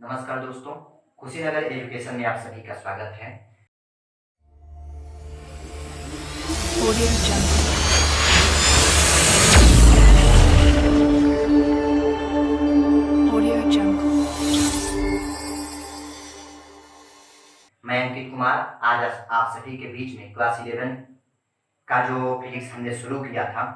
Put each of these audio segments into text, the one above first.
नमस्कार दोस्तों, कुशीनगर एजुकेशन में आप सभी का स्वागत है। Audio Jungle. Audio Jungle. मैं अंकित कुमार आज आप सभी के बीच में क्लास 11 का जो फिजिक्स हमने शुरू किया था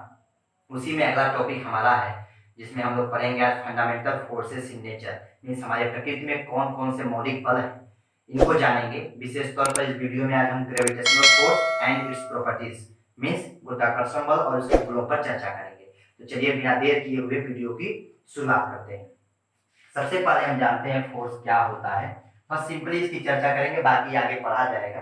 उसी में अगला टॉपिक हमारा है, जिसमें हम लोग पढ़ेंगे आज fundamental forces in nature. Means हमारे प्रकृति में कौन कौन से मौलिक बल हैं, इनको जानेंगे। विशेष तौर पर इस वीडियो में आज हम gravitational force and its properties means गुरुत्वाकर्षण बल और उसके गुणों पर चर्चा करेंगे। तो चलिए बिना देर किए हुए वीडियो की शुरुआत करते हैं। सबसे पहले हम जानते हैं फोर्स क्या होता है। बस सिंपली इसकी चर्चा करेंगे, बाकी आगे पढ़ा जाएगा।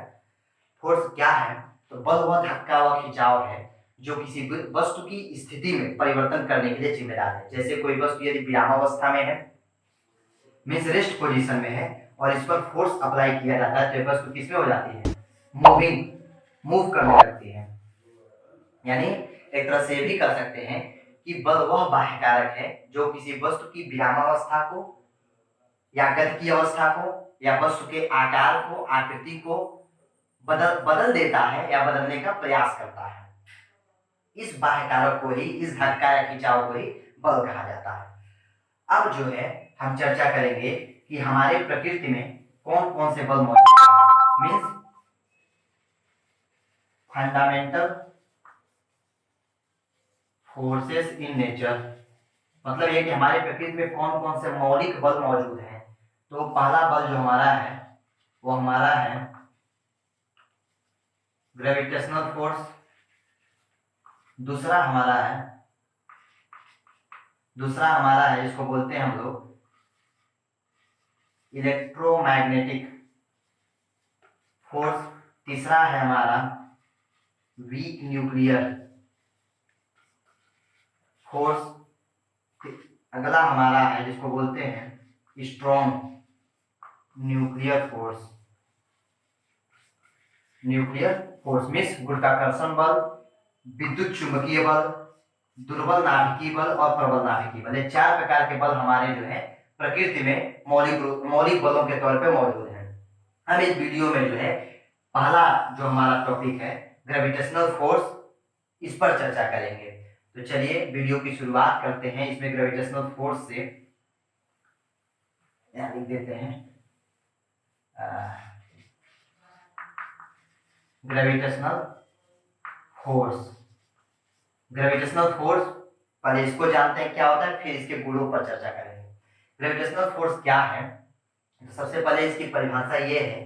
फोर्स क्या है? तो बल व धक्का व खिंचाव है जो किसी वस्तु की स्थिति में परिवर्तन करने के लिए जिम्मेदार है। जैसे कोई वस्तु यदि विरामावस्था में है, मीन्स रेस्ट पोजीशन में है, और इस पर फोर्स अप्लाई किया जाता है तो वस्तु किसमें हो जाती है? मूव करने लगती है। यानी एक तरह से भी कर सकते हैं कि बल वह बाह्य कारक है जो किसी वस्तु की विरामावस्था को या गति की अवस्था को या वस्तु के आकार को, आकृति को बदल देता है या बदलने का प्रयास करता है। इस बाह्य कारक को ही, इस धक्का या खिंचाव को ही बल कहा जाता है। अब जो है हम चर्चा करेंगे कि हमारे प्रकृति में कौन कौन से बल मौजूद हैं। Means fundamental forces in nature, मतलब ये कि हमारे प्रकृति में कौन कौन से मौलिक बल मौजूद हैं। तो पहला बल जो हमारा है वो हमारा है ग्रेविटेशनल फोर्स। दूसरा हमारा है इसको बोलते हैं हम लोग इलेक्ट्रोमैग्नेटिक फोर्स। तीसरा है हमारा वीक न्यूक्लियर फोर्स। अगला हमारा है जिसको बोलते हैं स्ट्रॉन्ग न्यूक्लियर फोर्स। मीन्स गुरुत्वाकर्षण बल, विद्युत चुंबकीय बल, दुर्बल नाभिकीय बल और प्रबल नाभिकीय बल। ये चार प्रकार के बल हमारे जो है प्रकृति में मौलिक बलों के तौर पे मौजूद हैं। हम इस वीडियो में जो है पहला जो हमारा टॉपिक है ग्रेविटेशनल फोर्स, इस पर चर्चा करेंगे। तो चलिए वीडियो की शुरुआत करते हैं। इसमें ग्रेविटेशनल फोर्स से यहाँ लिख देते हैं ग्रेविटेशनल फोर्स। पहले इसको जानते हैं क्या होता है, फिर इसके गुणों पर चर्चा करेंगे। ग्रेविटेशनल फोर्स क्या है? तो सबसे पहले इसकी परिभाषा ये है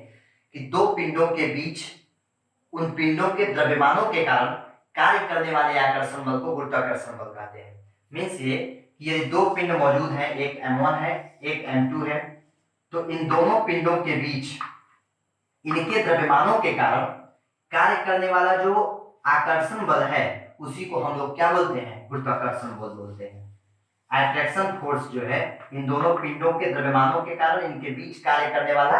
कि दो पिंडों के बीच उन पिंडों के द्रव्यमानों के कारण कार्य करने वाले आकर्षण बल को गुरुत्वाकर्षण बल कहते हैं। मीन्स ये दो पिंड मौजूद हैं, एक M1 है एक M2 है, तो इन दोनों पिंडों के बीच इनके द्रव्यमानों के कारण कार्य करने वाला जो आकर्षण बल है उसी को हम लोग क्या बोलते हैं? गुरुत्वाकर्षण बल बोलते हैं। अट्रैक्शन फोर्स जो है इन दोनों पिंडों के द्रव्यमानों के कारण इनके बीच कार्य करने वाला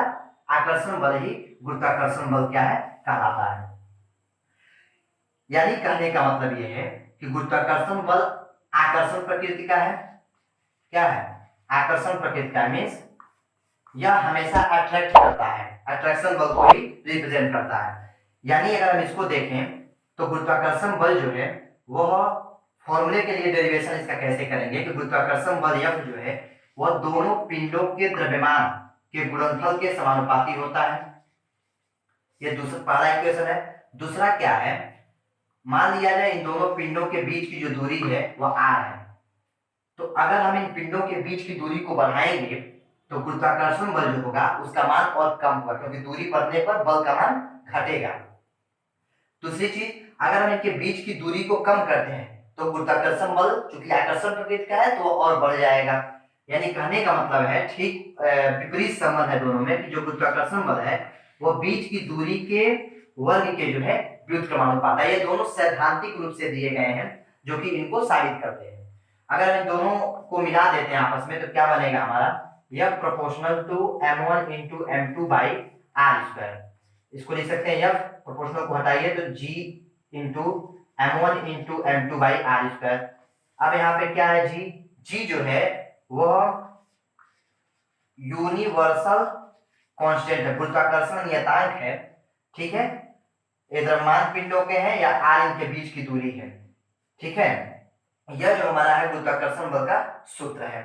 आकर्षण बल ही गुरुत्वाकर्षण बल क्या है कहलाता है। यानी कहने का मतलब यह है कि गुरुत्वाकर्षण बल आकर्षण प्रकृति का है। क्या है? आकर्षण प्रकृति का। मीन्स यह हमेशा अट्रैक्ट करता है, अट्रैक्शन बल को ही रिप्रेजेंट करता है। यानी अगर हम इसको देखें तो गुरुत्वाकर्षण बल जो है वह फॉर्मूले के लिए डेरिवेशन इसका कैसे करेंगे कि गुरुत्वाकर्षण बल F जो है वह दोनों पिंडों के द्रव्यमान के गुणनफल के समानुपाती होता है। ये दूसरा पहला इक्वेशन है। दूसरा क्या है? मान लिया जाए इन दोनों पिंडों के बीच की जो दूरी है वह r है, तो अगर हम इन पिंडों के बीच की दूरी को बढ़ाएंगे तो गुरुत्वाकर्षण बल जो होगा उसका मान और कम होगा, क्योंकि दूरी बढ़ने पर बल का मान घटेगा। दूसरी चीज, अगर हम इनके बीच की दूरी को कम करते हैं तो गुरुत्वाकर्षण बल चूंकि आकर्षण प्रकृति का है तो वो और बढ़ जाएगा। यानी कहने का मतलब है ठीक विपरीत संबंध है दोनों में कि जो गुरुत्वाकर्षण बल है वो बीच की दूरी के वर्ग के जो है व्युत्क्रमानुपात है। ये दोनों सैद्धांतिक रूप से दिए गए हैं जो कि इनको साबित करते हैं। अगर हम इन दोनों को मिला देते हैं आपस में तो क्या बनेगा हमारा? यह proportional to M1 into M2 by R square. इसको लिख सकते हैं यह प्रोपोर्शनल को हटाइए तो G into M1 into M2 by R square. अब यहाँ पे क्या है? G जो है वह यूनिवर्सल कांस्टेंट है, गुरुत्वाकर्षण नियतांक है, ठीक है। ये द्रव्यमान पिंडों के हैं या r इनके बीच की दूरी है, ठीक है। यह जो हमारा है गुरुत्वाकर्षण बल का सूत्र है।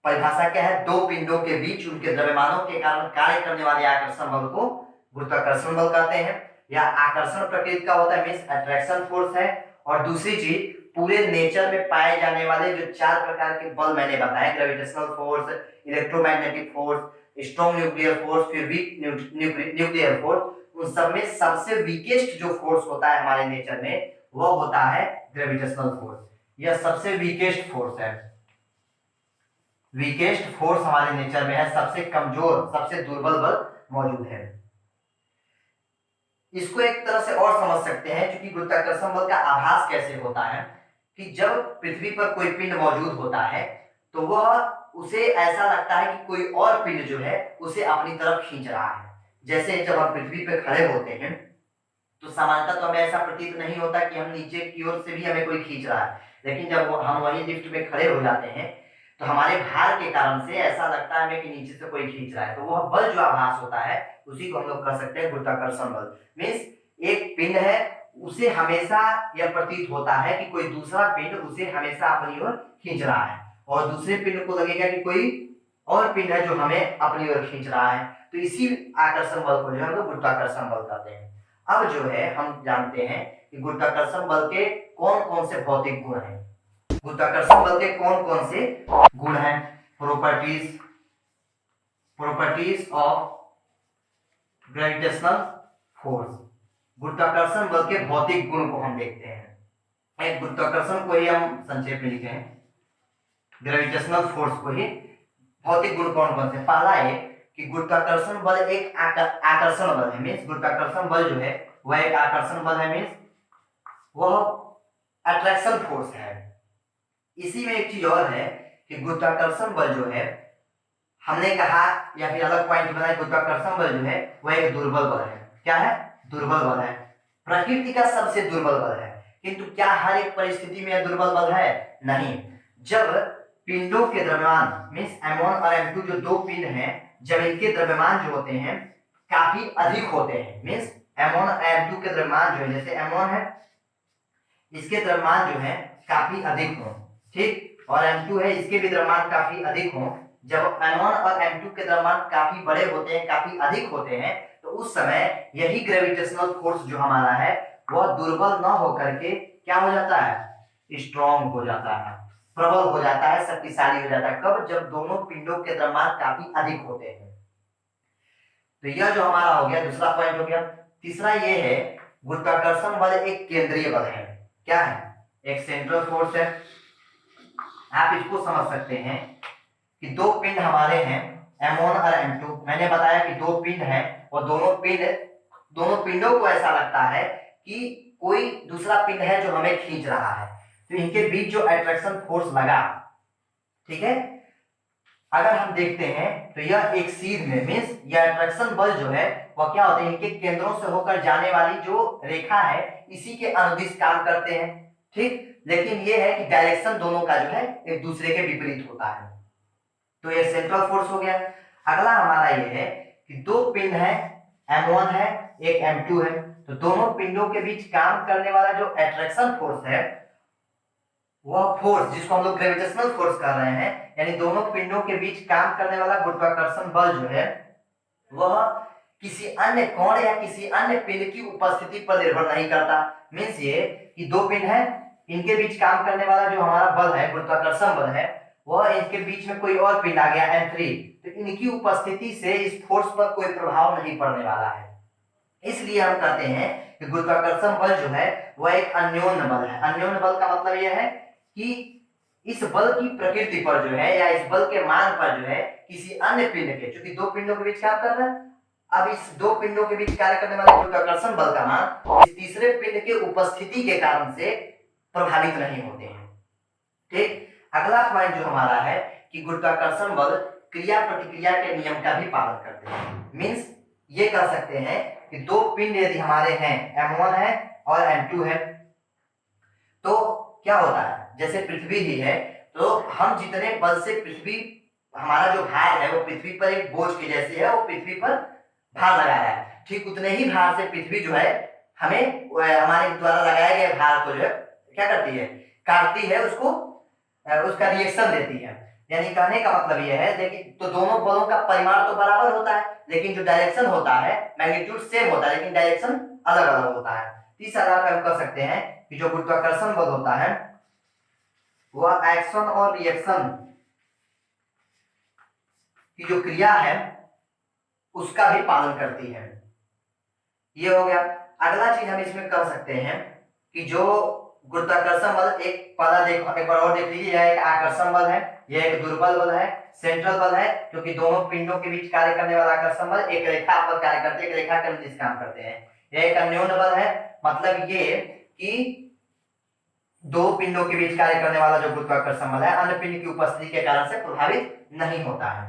परिभाषा क्या है? दो पिंडों के बीच उनके द्रव्यमानों के कारण कार्य करने वाले आकर्षण बल को गुरुत्वाकर्षण बल कहते हैं। या आकर्षण प्रकृति का होता है, मींस अट्रैक्शन फोर्स है। और दूसरी चीज, पूरे नेचर में पाए जाने वाले जो चार प्रकार के बल मैंने बताए, gravitational force, electromagnetic force, strong nuclear force, फिर वीक न्यूक्लियर फोर्स, उन सब में सबसे वीकेस्ट जो फोर्स होता है हमारे नेचर में वो होता है ग्रेविटेशनल फोर्स। यह सबसे वीकेस्ट फोर्स है। वीकेस्ट फोर्स हमारे नेचर में है, सबसे कमजोर, सबसे दुर्बल बल मौजूद है। इसको एक तरह से और समझ सकते हैं, क्योंकि गुरुत्वाकर्षण बल का आभास कैसे होता है कि जब पृथ्वी पर कोई पिंड मौजूद होता है तो वह उसे ऐसा लगता है कि कोई और पिंड जो है उसे अपनी तरफ खींच रहा है। जैसे जब हम पृथ्वी पर खड़े होते हैं तो सामान्यतः तो हमें ऐसा प्रतीत नहीं होता कि हम नीचे की ओर से भी हमें कोई खींच रहा है, लेकिन जब हम वही लिफ्ट में खड़े हो जाते हैं तो हमारे भार के कारण से ऐसा लगता है हमें कि नीचे से कोई खींच रहा है। तो वह बल जो आभास होता है उसी को हम लोग कह सकते हैं गुरुत्वाकर्षण बल। मींस एक पिंड है, उसे हमेशा यह प्रतीत होता है कि कोई दूसरा पिंड उसे हमेशा अपनी ओर खींच रहा है, और दूसरे पिंड को लगेगा कि कोई और पिंड है जो हमें अपनी ओर खींच रहा है। तो इसी आकर्षण बल को जो है हम लोग गुरुत्वाकर्षण बल कहते हैं। अब जो है हम जानते हैं कि गुरुत्वाकर्षण बल के कौन कौन से भौतिक गुण हैं। गुरुत्वाकर्षण बल के कौन कौन से गुण हैं? Properties of gravitational force. गुरुत्वाकर्षण बल के भौतिक गुण को हम देखते हैं। एक गुरुत्वाकर्षण को ही हम संक्षेप में लिखे हैं, ग्रेविटेशनल फोर्स को ही भौतिक गुण कौन कौन से? पहला है कि गुरुत्वाकर्षण बल एक आकर्षण बल है। मींस गुरुत्वाकर्षण बल जो है वह एक आकर्षण बल है, मींस वह अट्रैक्शन फोर्स है। इसी में एक चीज और है कि गुरुत्वाकर्षण बल जो है, हमने कहा या फिर अलग पॉइंट बनाया, गुरुत्वाकर्षण बल जो है वह एक दुर्बल बल है। क्या है? दुर्बल बल है, प्रकृति का सबसे दुर्बल बल है। किंतु क्या हर एक परिस्थिति में यह दुर्बल बल है? नहीं। जब पिंडों के द्रव्यमान मींस m1 और m2 जो दो पिंड हैं, जब इनके द्रव्यमान जो होते हैं काफी अधिक होते हैं, मींस m1 और m2 के द्रव्यमान जो है, जैसे m1 है इसके द्रव्यमान जो है काफी अधिक हो, ठीक, और m2 है इसके भी द्रव्यमान काफी अधिक हो। जब m1 और m2 के द्रव्यमान काफी बड़े होते हैं, काफी अधिक होते हैं, तो उस समय यही ग्रेविटेशनल फोर्स जो हमारा है वह दुर्बल न होकर के क्या हो जाता है? स्ट्रॉन्ग हो जाता है, प्रबल हो जाता है, शक्तिशाली हो जाता है। कब? जब दोनों पिंडों के द्रव्यमान काफी अधिक होते हैं। तो यह जो हमारा हो गया दूसरा पॉइंट हो गया। तीसरा ये है गुरुत्वाकर्षण बल एक केंद्रीय बल है। क्या है? एक सेंट्रल फोर्स है। आप इसको समझ सकते हैं कि दो पिंड हमारे हैं m1 और m2। मैंने बताया कि दो पिंड हैं और दोनों पिंडों को ऐसा लगता है कि कोई दूसरा पिंड है जो हमें खींच रहा है। तो इनके बीच जो अट्रैक्शन फोर्स लगा, ठीक है, अगर हम देखते हैं तो यह एक सीध में मींस यह अट्रैक्शन बल जो है वह क्या होते हैं? इनके केंद्रों से होकर जाने वाली जो रेखा है इसी के अनुदिश काम करते हैं, ठीक। लेकिन यह है कि डायरेक्शन दोनों का जो है एक दूसरे के विपरीत होता है। तो ये सेंट्रल फोर्स हो गया। अगला हमारा ये है कि दो पिंड है, m1 है एक m2 है। तो दोनों पिंडों के बीच काम करने वाला जो अट्रैक्शन फोर्स है वह फोर्स जिसको हम लोग ग्रेविटेशनल फोर्स कर रहे हैं, यानी दोनों पिंडों के बीच काम करने वाला गुरुत्वाकर्षण बल जो है वह किसी अन्य कोण या किसी अन्य पिंड की उपस्थिति पर निर्भर नहीं करता। मींस ये कि दो पिंड है, इनके बीच काम करने वाला जो हमारा बल है गुरुत्वाकर्षण बल है, वह इनके बीच में कोई और पिंड आ गया m3, तो इनकी उपस्थिति से इस फोर्स पर कोई प्रभाव नहीं पड़ने वाला है। इसलिए हम कहते हैं कि गुरुत्वाकर्षण बल जो है वह एक अन्योन्य बल है। अन्योन्य बल का मतलब यह है कि इस बल की प्रकृति पर जो है या इस बल के मान पर जो है किसी अन्य पिंड के, क्योंकि दो पिंडों के बीच काम कर रहा है, अब इस दो पिंडों के बीच कार्य करने वाले गुरुत्वाकर्षण बल का मान इस तीसरे पिंड के उपस्थिति के कारण से प्रभावित नहीं होते हैं, ठीक। अगला पॉइंट जो हमारा है कि गुरुत्वाकर्षण बल क्रिया प्रतिक्रिया के नियम का भी पालन करते हैं। मींस ये कह सकते हैं कि दो पिंड यदि हमारे हैं m1 है और m2 है, तो क्या होता है? जैसे पृथ्वी ही है, तो हम जितने बल से पृथ्वी हमारा जो भार है वो पृथ्वी पर एक बोझ के जैसे है, वो पृथ्वी पर भार लगा रहा है, ठीक उतने ही भार से पृथ्वी जो है हमें हमारे द्वारा लगाए गए भार को जो है क्या करती है, काटती है, उसको उसका रिएक्शन देती है। यानी कहने का मतलब यह है, लेकिन तो दोनों बलों का परिमाण तो बराबर होता है, लेकिन जो डायरेक्शन होता है, मैग्नीट्यूड सेम होता है, लेकिन डायरेक्शन अलग अलग होता है। इस आधार पर हम कह सकते हैं कि जो गुरुत्वाकर्षण बल होता है वह एक्शन और रिएक्शन की जो क्रिया है उसका भी पालन करती है। ये हो गया। अगला चीज हम इसमें कह सकते हैं कि जो गुरुत्वाकर्षण बल, एक बार और देख लीजिए, यह एक आकर्षण बल है, यह एक दुर्बल बल है, सेंट्रल बल है, क्योंकि दोनों पिंडों के बीच कार्य करने वाला आकर्षण बल एक रेखा पर कार्य करते हैं, एक रेखा के अनुदिश काम करते हैं। यह एक अन्योन्य बल है, मतलब ये कि दो पिंडों के बीच कार्य करने वाला जो गुरुत्वाकर्षण बल है अन्य पिंड की उपस्थिति के कारण से प्रभावित नहीं होता है,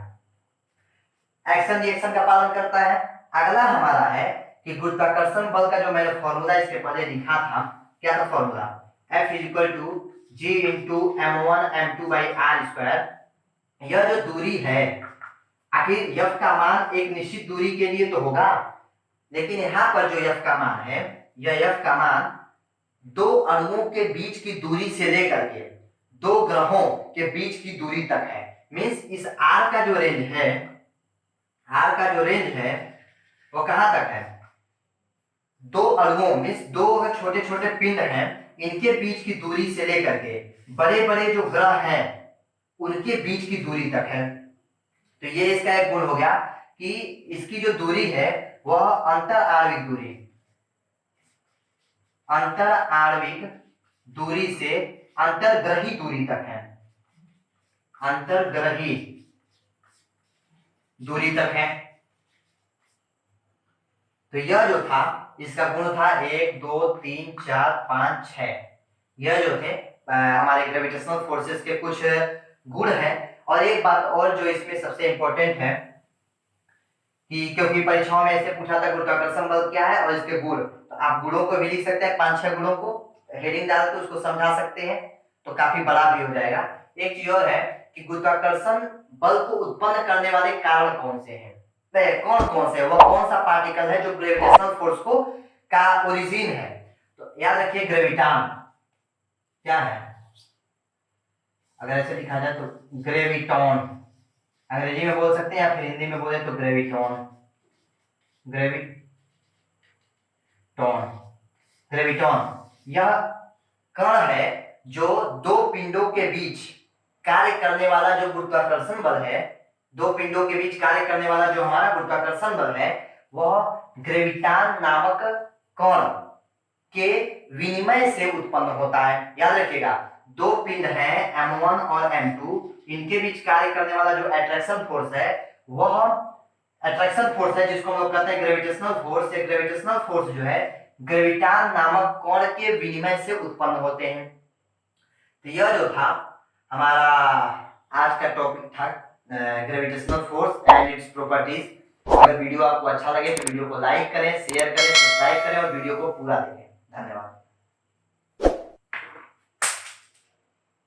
एक्शन रिएक्शन का पालन करता है। अगला हमारा है कि गुरुत्वाकर्षण बल का जो मैंने फॉर्मूला इसके पहले लिखा था, क्या था formula, F = G × m1 m2/r²। यह जो दूरी है, आखिर F का मान एक निश्चित दूरी के लिए तो होगा, लेकिन यहाँ पर जो F का मान है, यह F का मान दो अणुओं के बीच की दूरी से लेकर के दो ग्रहों के बीच की दूरी तक है। मीन्स इस R का जो रेंज है, R का जो रेंज है वो कहां तक है, दो अणुओं मीन्स दो छोटे छोटे पिंड हैं, इनके बीच की दूरी से लेकर के बड़े बड़े जो ग्रह हैं उनके बीच की दूरी तक है। तो ये इसका एक गुण हो गया कि इसकी जो दूरी है वह अंतर आणविक दूरी से अंतर्ग्रही दूरी तक है, अंतर्ग्रही दूरी तक है। तो यह जो था इसका गुण था 1 2 3 4 5 6। यह जो थे हमारे ग्रेविटेशनल फोर्सेस के कुछ गुण हैं। और एक बात और जो इसमें सबसे इंपॉर्टेंट है कि क्योंकि परीक्षाओं में ऐसे पूछा था गुरुत्वाकर्षण बल क्या है और इसके गुण, तो आप गुणों को भी लिख सकते हैं, 5-6 गुणों को हेडिंग डाल के उसको समझा सकते हैं, तो काफी बड़ा भी हो जाएगा। एक चीज और है कि गुरुत्वाकर्षण बल को उत्पन्न करने वाले कारण कौन से हैं, कौन कौन से, वह कौन सा पार्टिकल है जो ग्रेविटेशनल फोर्स को का ओरिजिन है। तो याद रखिए ग्रेविटॉन क्या है, अगर ऐसे लिखा जाए तो ग्रेविटॉन, अंग्रेजी में बोल सकते हैं या फिर हिंदी में बोले तो ग्रेविटॉन, यह कण है जो दो पिंडों के बीच कार्य करने वाला जो गुरुत्वाकर्षण बल है, दो पिंडों के बीच कार्य करने वाला जो हमारा गुरुत्वाकर्षण बल है वह ग्रेविटॉन नामक कण के विनिमय से उत्पन्न होता है। याद रखिएगा दो पिंड हैं m1 और m2, इनके बीच कार्य करने वाला जो अट्रैक्शन फोर्स है वह अट्रैक्शन फोर्स है जिसको हम लोग कहते हैं ग्रेविटेशनल फोर्स। ये ग्रेविटेशनल फोर्स जो है ग्रेविटॉन नामक कण के विनिमय से उत्पन्न होते हैं। तो यह जो था हमारा आज का टॉपिक था gravitational force and its properties. अगर वीडियो आपको अच्छा लगे तो वीडियो को लाइक करें, शेयर करें, सब्सक्राइब करें और वीडियो को पूरा देखें। धन्यवाद।